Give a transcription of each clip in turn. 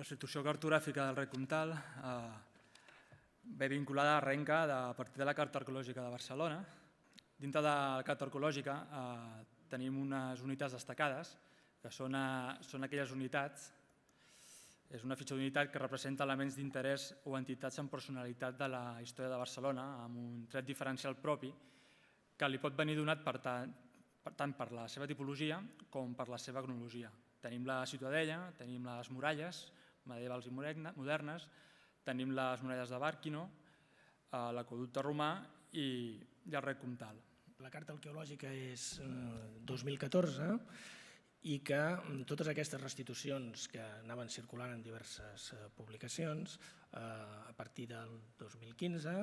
restitució cartogràfica del Rec Comtal ve vinculada a Renca a partir de la Carta Arqueològica de Barcelona. Dintre de la Carta Arqueològica tenim unes unitats destacades, que són aquelles unitats, és una fitxa d'unitat que representa elements d'interès o entitats amb personalitat de la història de Barcelona, amb un tret diferencial propi, que li pot venir donat tant per la seva tipologia com per la seva cronologia. Tenim la Ciutadella, tenim les muralles medievals i modernes, tenim les muralles de Bàrquino, l'aqüeducte romà i el Rec Comtal. La Carta Arqueològica és 2014 i que totes aquestes restitucions que anaven circulant en diverses publicacions a partir del 2015,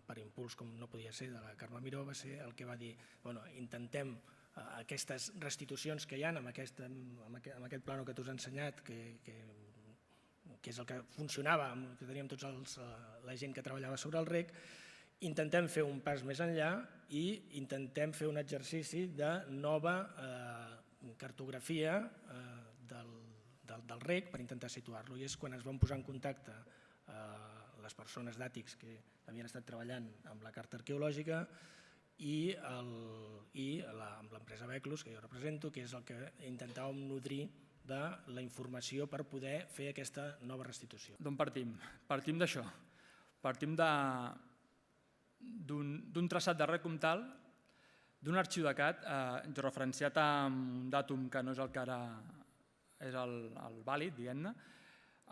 per impuls com no podia ser de la Carme Miró, va ser el que va dir intentem aquestes restitucions que hi ha amb aquest plano que tu has ensenyat, que és el que funcionava, que teníem tots la gent que treballava sobre el rec, intentem fer un pas més enllà i intentem fer un exercici de nova cartografia del rec per intentar situar-lo. I és quan es van posar en contacte les persones d'Àtics que havien estat treballant amb la Carta Arqueològica i amb l'empresa Beclus, que jo represento, que és el que intentàvem nodrir de la informació per poder fer aquesta nova restitució. D'on partim? Partim d'això. Partim d'un traçat de Rec Comtal, d'un arxiu de CAT referenciat amb un dàtum que no és el que ara és el vàlid, diguem-ne,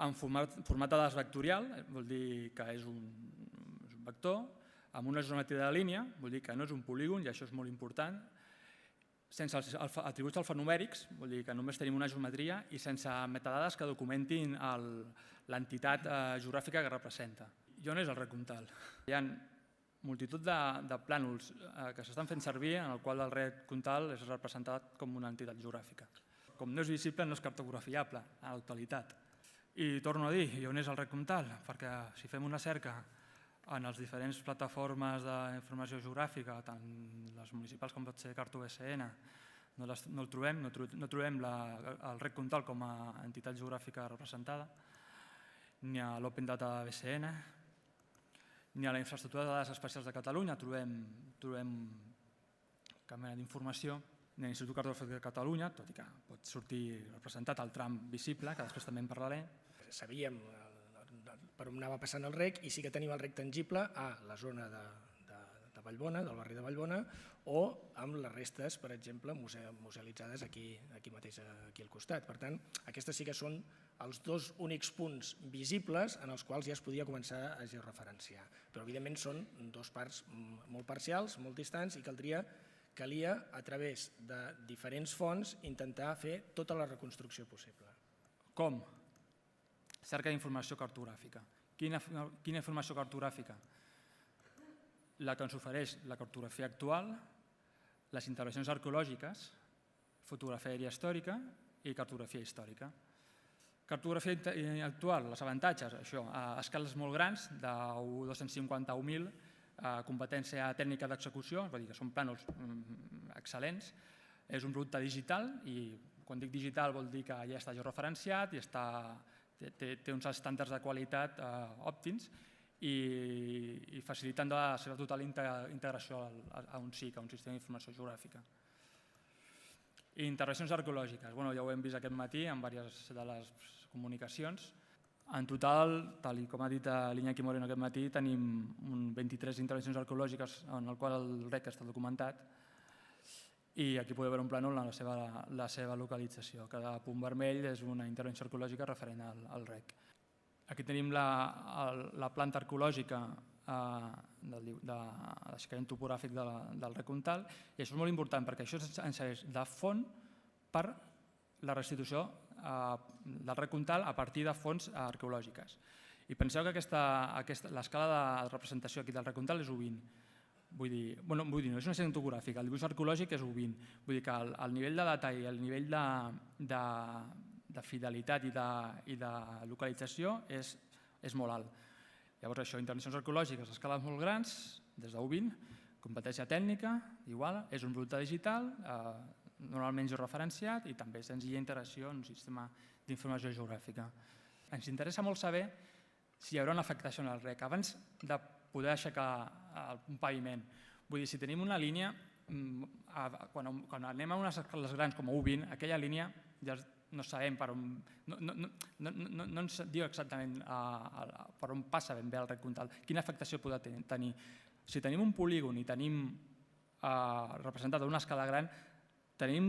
en format de dades vectorial, vol dir que és un vector, amb una geometria de línia, vol dir que no és un polígon, i això és molt important, sense atributs alfanumèrics, vol dir que només tenim una geometria, i sense metadades que documentin l'entitat geogràfica que representa. I on és el Rec Comtal? Hi ha multitud de plànols que s'estan fent servir en el qual el Rec Comtal és representat com una entitat geogràfica. Com no és visible, no és cartografiable a l'actualitat. I torno a dir, i on és el Rec Comtal? Perquè si fem una cerca en les diferents plataformes d'informació geogràfica, tant les municipals com pot ser Carto-BCN, no el trobem, no trobem el Rec Comtal com a entitat geogràfica representada, ni a l'Open Data de BCN, ni a la infraestructura de dades espacials de Catalunya trobem cap mena d'informació, ni a l'Institut Cartogràfic de Catalunya, tot i que pot sortir representat el tram visible, que després també en parlaré. Sabíem per on anava passant el rec i sí que tenim el rec tangible a la zona de Vallbona, del barri de Vallbona, o amb les restes, per exemple, musealitzades aquí mateix, aquí al costat. Per tant, aquestes sí que són els dos únics punts visibles en els quals ja es podia començar a georreferenciar. Però, evidentment, són dos parts molt parcials, molt distants, i calia, a través de diferents fonts, intentar fer tota la reconstrucció possible. Com? Cerca d'informació cartogràfica. Quina informació cartogràfica? La que ens ofereix la cartografia actual, les intervencions arqueològiques, fotografia aèria històrica i cartografia històrica. Cartografia actual, els avantatges, això, a escales molt grans, de 251.000, competència tècnica d'execució, és a dir, que són plànols excel·lents, és un producte digital i quan dic digital vol dir que ja està georreferenciat i té uns estàndards de qualitat òptims i facilitant la seva total integració a un SIC, a un sistema d'informació geogràfica. I intervencions arqueològiques, ja ho hem vist aquest matí en diverses de les comunicacions. En total, tal com ha dit l'Iñaki Moreno aquest matí, tenim 23 intervencions arqueològiques en el qual el rec està documentat i aquí podeu veure un plànol en la seva localització. Cada punt vermell és una intervenció arqueològica referent al rec. Aquí tenim la planta arqueològica de l'aixecament topogràfic del Rec Comtal i això és molt important perquè això ens serveix de font per la restitució del Rec Comtal a partir de fonts arqueològiques. I penseu que l'escala de representació aquí del Rec Comtal és U20. Vull dir, no és una sèrie topogràfica, el dibuix arqueològic és U20. Vull dir que el nivell de detall, el nivell de fidelitat i de localització és molt alt. Llavors això, intervencions arqueològiques a escales molt grans, des de U20, competència tècnica, igual, és un producte digital, normalment georreferenciat i també senzilla integració en un sistema d'informació geogràfica. Ens interessa molt saber si hi haurà una afectació en el rec abans de poder aixecar un paviment. Vull dir, si tenim una línia, quan anem a unes escales grans com a U20, aquella línia ja no sabem per on... No ens diu exactament per on passa ben bé el rec Comtal, quina afectació podrà tenir. Si tenim un polígon i tenim representat a una escala gran, tenim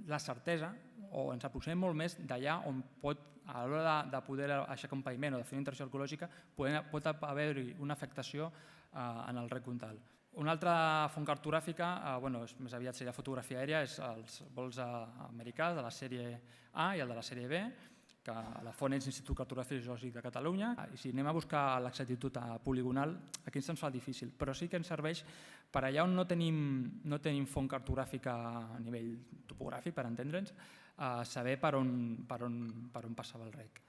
la certesa, o ens aproximem molt més d'allà on pot, a l'hora de poder aixecar un paviment o de fer una integració arqueològica, pot haver-hi una afectació en el rec Comtal. Una altra font cartogràfica, més aviat seria fotografia aèria, és els vols americans de la sèrie A i el de la sèrie B, que la font és l'Institut Cartogràfic i Geològic de Catalunya. I si anem a buscar l'exactitud poligonal, aquí ens fa difícil, però sí que ens serveix per allà on no tenim font cartogràfica a nivell topogràfic, per entendre'ns, saber per on passava el rec.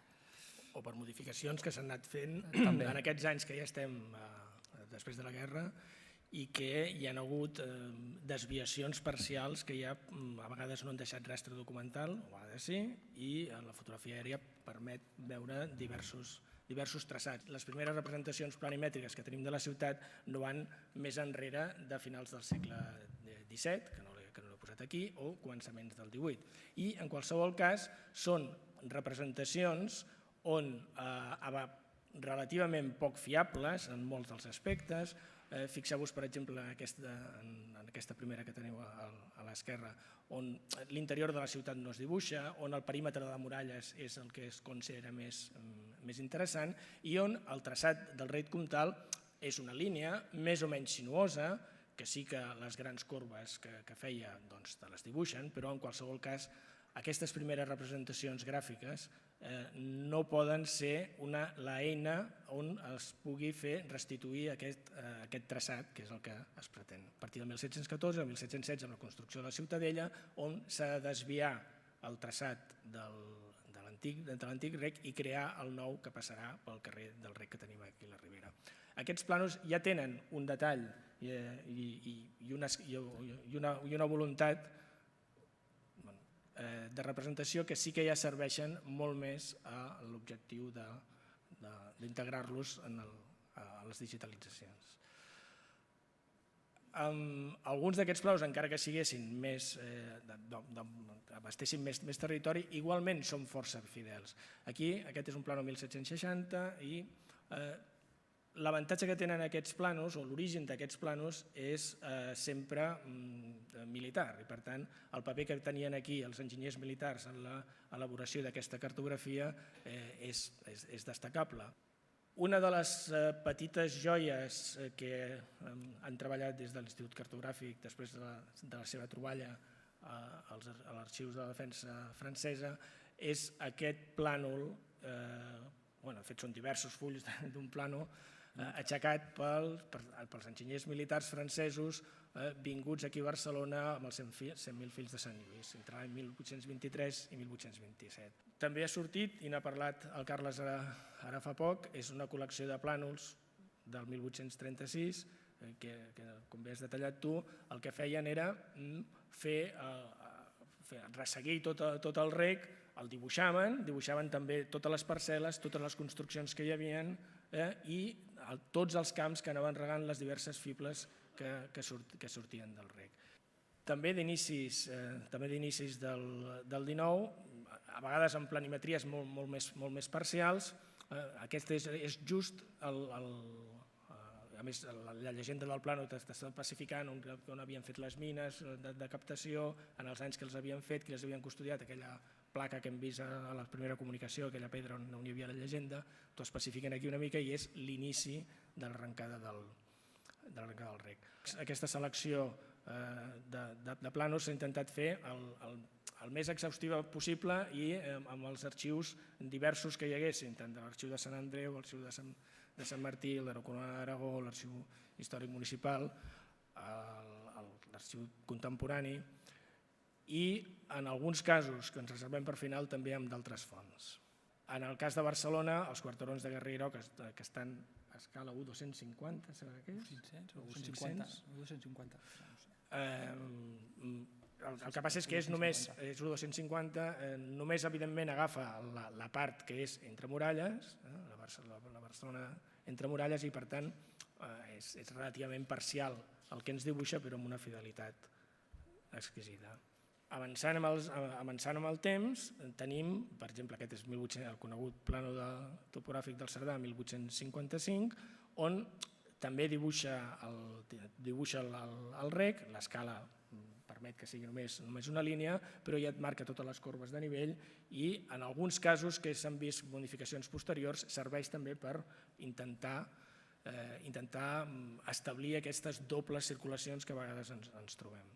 O per modificacions que s'han anat fent en aquests anys que ja estem després de la guerra i que hi ha hagut desviacions parcials que ja a vegades no han deixat rastre documental, o a vegades sí, i la fotografia aèria permet veure diversos traçats. Les primeres representacions planimètriques que tenim de la ciutat no van més enrere de finals del segle XVII, que no l'he posat aquí, o començaments del XVIII. I en qualsevol cas són representacions on relativament poc fiables en molts dels aspectes. Fixeu-vos, per exemple, en aquesta primera que teniu a l'esquerra, on l'interior de la ciutat no es dibuixa, on el perímetre de muralles és el que es considera més interessant i on el traçat del rec Comtal és una línia més o menys sinuosa, que sí que les grans corbes que feia te les dibuixen, però en qualsevol cas aquestes primeres representacions gràfiques no poden ser l'eina on es pugui restituir aquest traçat, que és el que es pretén. A partir del 1714 o 1716, amb la construcció de la Ciutadella, on s'ha de desviar el traçat de l'antic rec i crear el nou que passarà pel carrer del rec que tenim aquí a la Ribera. Aquests plànols ja tenen un detall i una voluntat de representació que sí que ja serveixen molt més a l'objectiu d'integrar-los a les digitalitzacions. Alguns d'aquests plànols, encara que abastessin més territori, igualment són força fidels. Aquí, aquest és un plànol 1760 i l'avantatge que tenen aquests plànols, o l'origen d'aquests plànols, és sempre militar. I per tant, el paper que tenien aquí els enginyers militars en l'elaboració d'aquesta cartografia és destacable. Una de les petites joies que han treballat des de l'Institut Cartogràfic després de la seva troballa als arxius de la defensa francesa és aquest plànol, de fet són diversos fulls d'un plànol, aixecat pels enginyers militars francesos vinguts aquí a Barcelona amb els 100.000 fills de Sant Lluís, entre l'any 1823 i 1827. També ha sortit, i n'ha parlat el Carles ara fa poc, és una col·lecció de plànols del 1836, que com bé has detallat tu, el que feien era resseguir tot el rec, el dibuixaven també totes les parcel·les, totes les construccions que hi havia i tots els camps que anaven regant les diverses fibles que sortien del rec. També d'inicis del XIX, a vegades amb planimetries molt més parcials, aquest és just, a més la llegenda del plànol t'està especificant on havien fet les mines de captació, en els anys que els havien fet, qui les havien custodiat, aquella placa que hem vist a la primera comunicació, aquella pedra on hi havia la llegenda, t'ho especifiquen aquí una mica i és l'inici de l'arrencada del rec. Aquesta selecció de plànols s'ha intentat fer el més exhaustiva possible i amb els arxius diversos que hi haguessin, tant de l'arxiu de Sant Andreu, l'arxiu de Sant Martí, la Corona d'Aragó, l'arxiu històric municipal, l'arxiu contemporani i en alguns casos, que ens reservem per final, també amb d'altres fonts. En el cas de Barcelona, els quarterons de Guerrero, que estan a escala 1:250, serà que és? 500 o 250. El que passa és que és només 1.250, només evidentment agafa la part que és entre muralles, la Barcelona entre muralles, i per tant és relativament parcial el que ens dibuixa, però amb una fidelitat exquisita. Avançant amb el temps, tenim, per exemple, aquest és el conegut plano topogràfic del Cerdà, 1855, on també dibuixa el rec, l'escala permet que sigui només una línia, però ja et marca totes les corbes de nivell i en alguns casos que s'han vist modificacions posteriors serveix també per intentar establir aquestes dobles circulacions que a vegades ens trobem.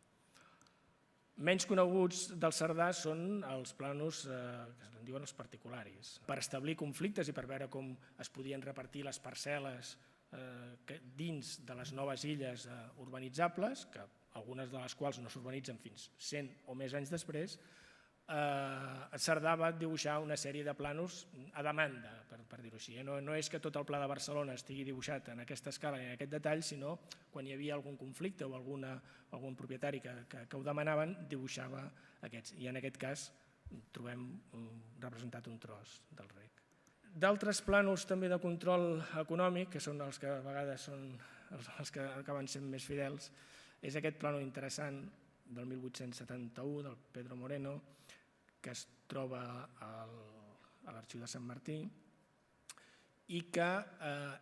Menys coneguts del Cerdà són els planos que se'n diuen els particularis. Per establir conflictes i per veure com es podien repartir les parcel·les dins de les noves illes urbanitzables, que algunes de les quals no s'urbanitzen fins 100 o més anys després, Cerdà va dibuixar una sèrie de planos a demanda, per dir-ho així. No és que tot el pla de Barcelona estigui dibuixat en aquesta escala i en aquest detall, sinó quan hi havia algun conflicte o algun propietari que ho demanaven, dibuixava aquests. I en aquest cas trobem representat un tros del rec. D'altres plànols també de control econòmic, que són els que a vegades són els que acaben sent més fidels, és aquest plànol interessant del 1871 del Pedro Moreno, que es troba a l'Arxiu de Sant Martí i que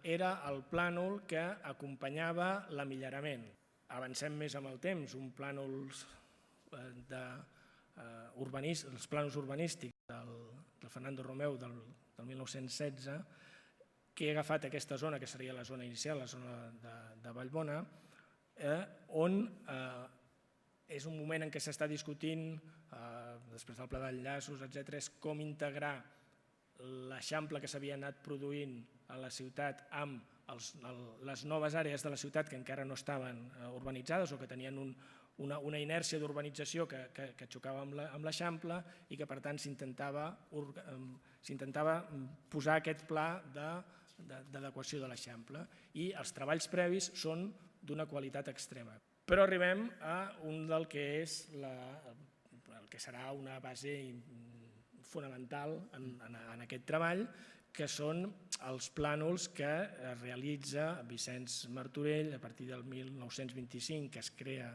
era el plànol que acompanyava l'amillerament. Avancem més amb el temps, els plànols urbanístics del Fernando Romeu del 1916, que he agafat aquesta zona, que seria la zona inicial, la zona de Vallbona, on és un moment en què s'està discutint, després del pla d'enllaços, etc., és com integrar l'eixample que s'havia anat produint a la ciutat amb les noves àrees de la ciutat que encara no estaven urbanitzades o que tenien una inèrcia d'urbanització que xocava amb l'eixample i que per tant s'intentava posar aquest pla d'adequació de l'eixample. I els treballs previs són d'una qualitat extrema. Però arribem a un del que és el que serà una base fonamental en aquest treball, que són els plànols que realitza Vicenç Martorell a partir del 1925, que es crea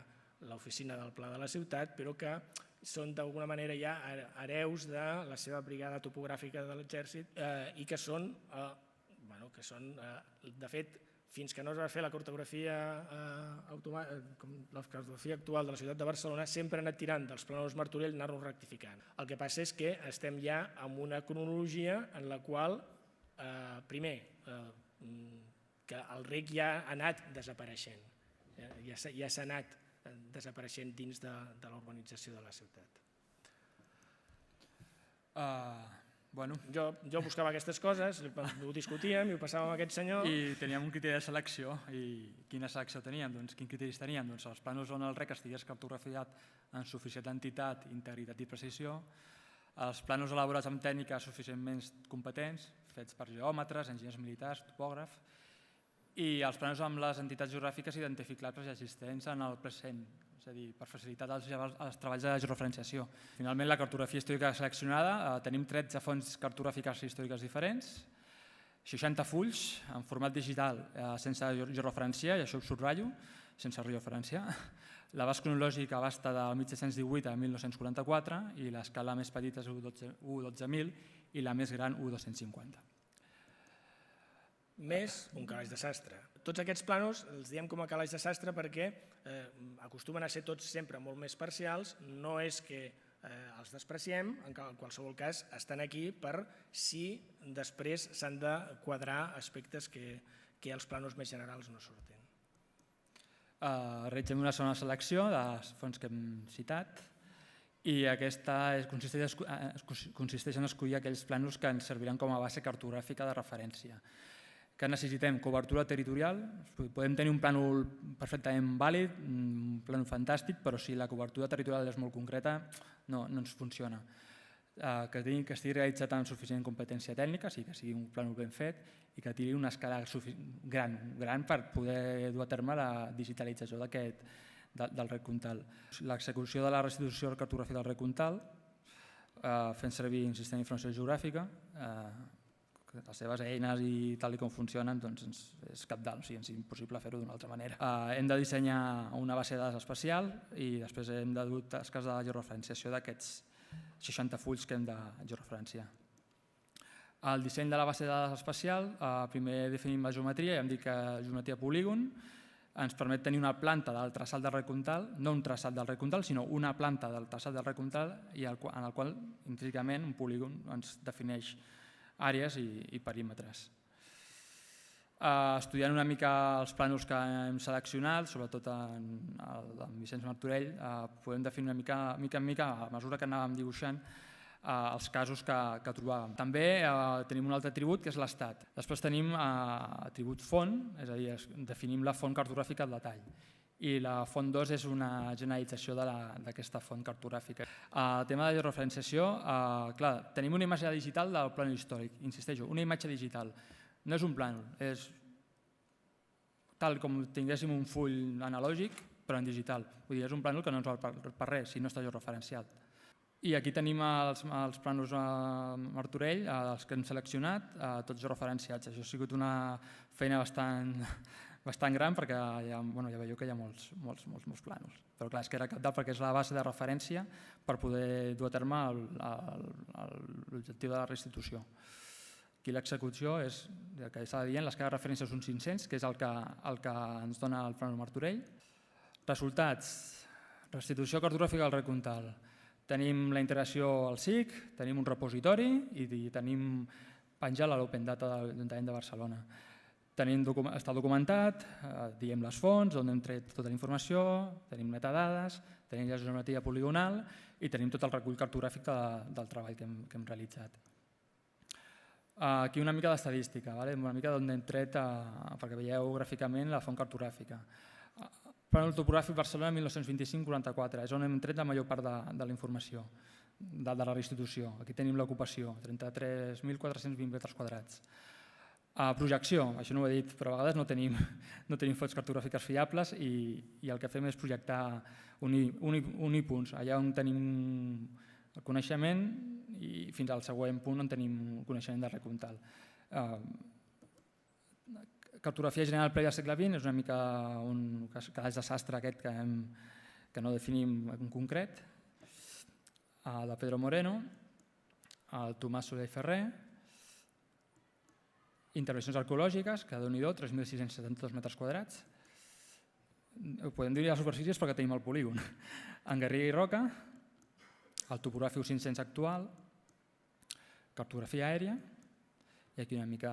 l'oficina del Pla de la Ciutat, però que són d'alguna manera ja hereus de la seva brigada topogràfica de l'exèrcit i que són, de fet, fins que no es va fer la cartografia actual de la ciutat de Barcelona, sempre ha anat tirant dels plànols Martorell i anar-los rectificant. El que passa és que estem ja en una cronologia en la qual, primer, que el rec ja ha anat desapareixent, ja s'ha anat desapareixent dins de l'urbanització de la ciutat. Jo buscava aquestes coses, ho discutíem i ho passàvem a aquest senyor. I teníem un criteri de selecció. I quina selecció teníem? Quins criteris teníem? Els plànols on el rec estigués cartografiat amb suficient entitat, integritat i precisió, els plànols elaborats amb tècniques suficientment competents, fets per geòmetres, enginyers militars, topògrafs, i els plànols amb les entitats geogràfiques identificables i existents en el present, és a dir, per facilitar els treballs de georreferenciació. Finalment, la cartografia històrica seleccionada, tenim 13 fonts cartogràfiques històriques diferents, 60 fulls en format digital sense georreferenciar, i això ho subratllo, sense georreferenciar. L'abast cronològic abasta del 1718 a 1944 i l'escala més petita és U12.000 i la més gran U250. Més un calaix de sastre. Tots aquests plànols els diem com a calaix de sastre perquè acostumen a ser tots sempre molt més parcials, no és que els despreciem, en qualsevol cas estan aquí per si després s'han de quadrar aspectes que els plànols més generals no surten. Realitzem una segona selecció de les fonts que hem citat i aquesta consisteix en escollir aquells plànols que ens serviran com a base cartogràfica de referència. Que necessitem? Cobertura territorial. Podem tenir un plànol perfectament vàlid, un plànol fantàstic, però si la cobertura territorial és molt concreta no ens funciona. Que estigui realitzat amb suficient competència tècnica, que sigui un plànol ben fet i que tingui una escala gran per poder dur a terme la digitalització del rec Comtal. L'execució de la restitució cartogràfica del rec Comtal, fent servir un sistema d'informació geogràfica, les seves eines i tal com funcionen és cabdal, és impossible fer-ho d'una altra manera. Hem de dissenyar una base de dades especial i després hem de dur tasques de georreferenciació d'aquests 60 fulls que hem de georreferenciar. El disseny de la base de dades especial, primer definim la geometria, ja hem dit que geometria polígon ens permet tenir una planta del traçat del rec Comtal, no un traçat del rec Comtal, sinó una planta del traçat del rec Comtal en el qual intrínsecament un polígon ens defineix àrees i perímetres. Estudiant una mica els plànols que hem seleccionat, sobretot amb Vicenç Martorell, podem definir una mica en mica, a mesura que anàvem dibuixant, els casos que trobàvem. També tenim un altre atribut, que és l'estat. Després tenim atribut font, és a dir, definim la font cartogràfica al detall. I la font 2 és una generalització d'aquesta font cartogràfica. El tema de georreferenciació, clar, tenim una imatge digital del plànol històric, insisteixo, una imatge digital. No és un plànol, és tal com tinguéssim un full analògic, però en digital. Vull dir, és un plànol que no ens val per res si no està georreferenciat. I aquí tenim els plànols Martorell, els que hem seleccionat, tots georreferenciats. Això ha sigut una feina bastant gran perquè ja veieu que hi ha molts plànols. Però clar, és que era cabdal perquè és la base de referència per poder dur a terme l'objectiu de la restitució. Aquí l'execució és, el que estava dient, les cares de referència són 500, que és el que ens dona el plànol Martorell. Resultats, restitució cartogràfica del rec Comtal. Tenim la integració al SIC, tenim un repositori i tenim penjat a l'Open Data de l'Ajuntament de Barcelona. Està documentat, diem les fonts, on hem tret tota la informació, tenim metadades, tenim la geometria poligonal i tenim tot el recull cartogràfic del treball que hem realitzat. Aquí una mica d'estadística, una mica d'on hem tret, perquè veieu gràficament la font cartogràfica. Plànol topogràfic Barcelona 1925-44, és on hem tret la major part de la informació, de la restitució. Aquí tenim l'ocupació, 33.420 metres quadrats. Projecció, això no ho he dit, però a vegades no tenim fonts cartogràfiques fiables i el que fem és projectar unir punts, allà on tenim el coneixement i fins al següent punt on tenim coneixement del rec Comtal. Cartografia general prèvia al segle XX és una mica un calaix de sastre aquest que no definim en concret. De Pedro Moreno, el Tomàs Soler i Ferrer, intervencions arqueològiques, que Déu-n'hi-do, 3.672 metres quadrats. Ho podem dir a les superfícies perquè tenim el polígon. En Garriga i Roca, el topogràfic 500 actual, cartografia aèria, i aquí una mica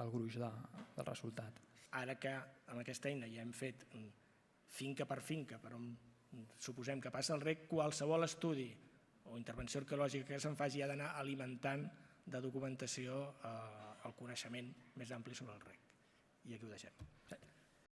el gruix del resultat. Ara que amb aquesta eina ja hem fet finca per finca, per on suposem que passa el rec, qualsevol estudi o intervenció arqueològica que se'n faci ha d'anar alimentant de documentació el coneixement més ampli sobre el rec. I aquí ho deixem.